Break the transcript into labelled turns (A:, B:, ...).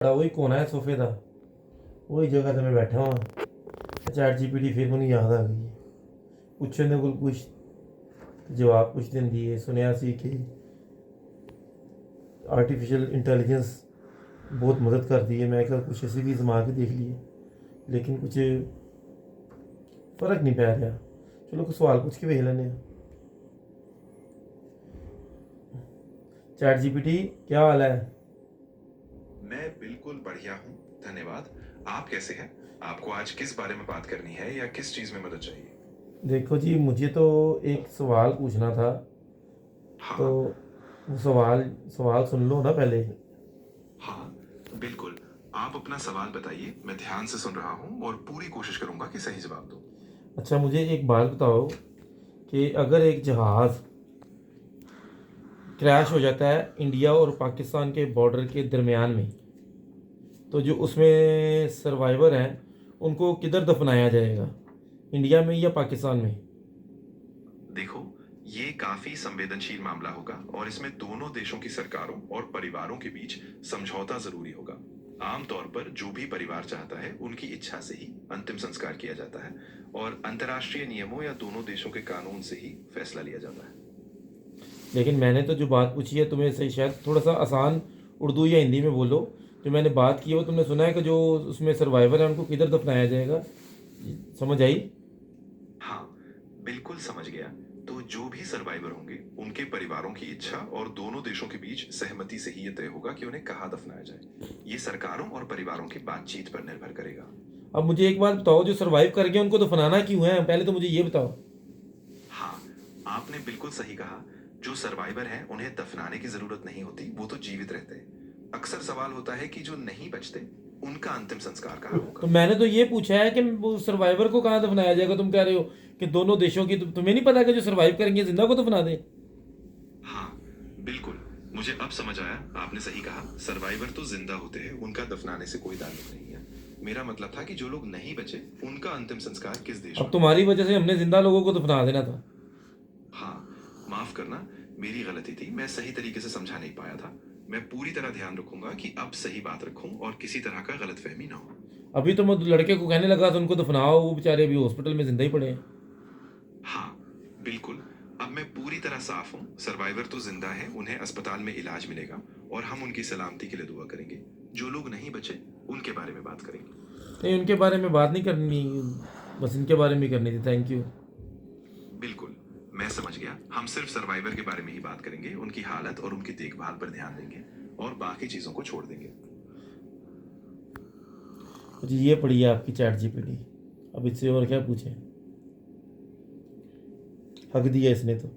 A: बड़ा वही कोना है सोफे का, वही जगह ते मैं बैठा हुआ। चैट जीपीटी फिर मैनू याद आ गई, पुच्छन दे कोल कुछ जवाब कुछ दिंदी है। सुनया सी कि आर्टिफिशियल इंटैलिजेंस बहुत मदद करती है। मैं कहा कुछ ऐसे भी आजमा के देख लिए, लेकिन कुछ फ़र्क नहीं पै रहा। चलो कुछ सवाल पूछ के वेख लैने। चैट जीपीटी, क्या हाल है?
B: मैं बिल्कुल बढ़िया हूँ। धन्यवाद। आप कैसे हैं? आपको आज किस बारे में बात करनी है या किस चीज़ में मदद चाहिए?
A: देखो जी, मुझे तो एक सवाल पूछना था। तो
B: हाँ,
A: वो सवाल सवाल सुन लो ना पहले।
B: हाँ, बिल्कुल। आप अपना सवाल बताइए, मैं ध्यान से सुन रहा हूँ और पूरी कोशिश करूँगा कि सही जवाब दूँ।
A: अच्छा, मुझे एक बात बताओ कि अगर एक जहाज़ क्रैश हो
B: हाँ,
A: जाता है इंडिया और पाकिस्तान के बॉर्डर के दरमियान में, तो जो उसमें सर्वाइवर हैं उनको किधर दफनाया जाएगा, इंडिया में या पाकिस्तान में?
B: देखो, ये काफ़ी संवेदनशील मामला होगा और इसमें दोनों देशों की सरकारों और परिवारों के बीच समझौता ज़रूरी होगा। आमतौर पर जो भी परिवार चाहता है, उनकी इच्छा से ही अंतिम संस्कार किया जाता है और अंतर्राष्ट्रीय नियमों या दोनों देशों के कानून से ही फैसला लिया जाता है।
A: लेकिन मैंने तो जो बात पूछी है तुम्हें, सही शायद थोड़ा सा आसान उर्दू या हिंदी में बोलो। जो मैंने बात की है वो तुमने सुना है कि जो उसमें सर्वाइवर है उनको किधर दफनाया जाएगा? समझ आई?
B: हाँ, बिल्कुल समझ गया। तो जो भी सर्वाइवर होंगे, उनके परिवारों की इच्छा और दोनों देशों के बीच सहमति से ही ये तय होगा कि उन्हें कहाँ दफनाया जाए। ये सरकारों और परिवारों की बातचीत पर निर्भर करेगा।
A: अब मुझे एक बात बताओ, जो सर्वाइव कर गए उनको दफनाना क्यों है, पहले तो मुझे ये बताओ।
B: हाँ, आपने बिल्कुल सही कहा। जो सर्वाइवर हैं, उन्हें दफनाने की जरूरत नहीं होती, वो तो जीवित रहते हैं। अक्सर सवाल होता है कि जो नहीं बचते, उनका अंतिम संस्कार कहाँ
A: तो
B: होगा।
A: मैंने तो ये पूछा है कि वो सर्वाइवर को कहाँ दफनाया जाएगा। तुम कह रहे हो कि दोनों देशों की, तुम्हें नहीं पता कि जो सर्वाइव करेंगे जिंदा को दफना दें?
B: हाँ, बिल्कुल। मुझे अब समझ आया, आपने सही कहा। सर्वाइवर तो जिंदा होते हैं, उनका दफनाने से कोई ताल्लुक नहीं है। मेरा मतलब था कि जो लोग नहीं बचे, उनका अंतिम संस्कार किस देश
A: अब
B: में होगा।
A: तुम्हारी वजह से हमने जिंदा लोगों को दफना देना था।
B: हाँ, माफ करना, मेरी गलती थी। मैं सही तरीके से समझा नहीं पाया था। मैं पूरी तरह ध्यान रखूंगा कि अब सही बात रखूं और किसी तरह का गलतफहमी ना हो।
A: अभी तो मैं लड़के को कहने लगा था उनको दफनाओ, वो बेचारे अभी हॉस्पिटल में जिंदा ही पड़े हैं।
B: हाँ, बिल्कुल। अब मैं पूरी तरह साफ हूँ। सर्वाइवर तो जिंदा है, उन्हें अस्पताल में इलाज मिलेगा और हम उनकी सलामती के लिए दुआ करेंगे। जो लोग नहीं बचे, उनके बारे में बात करेंगे।
A: नहीं, उनके बारे में बात नहीं करनी, बस इनके बारे में करनी थी। Thank you.
B: बिल्कुल, मैं समझ गया। हम सिर्फ सर्वाइवर के बारे में ही बात करेंगे, उनकी हालत और उनकी देखभाल पर ध्यान देंगे और बाकी चीजों को छोड़ देंगे।
A: जी, ये पड़ी है आपकी चैट जीपीटी। अब इससे और क्या पूछें, हक दिया इसने तो।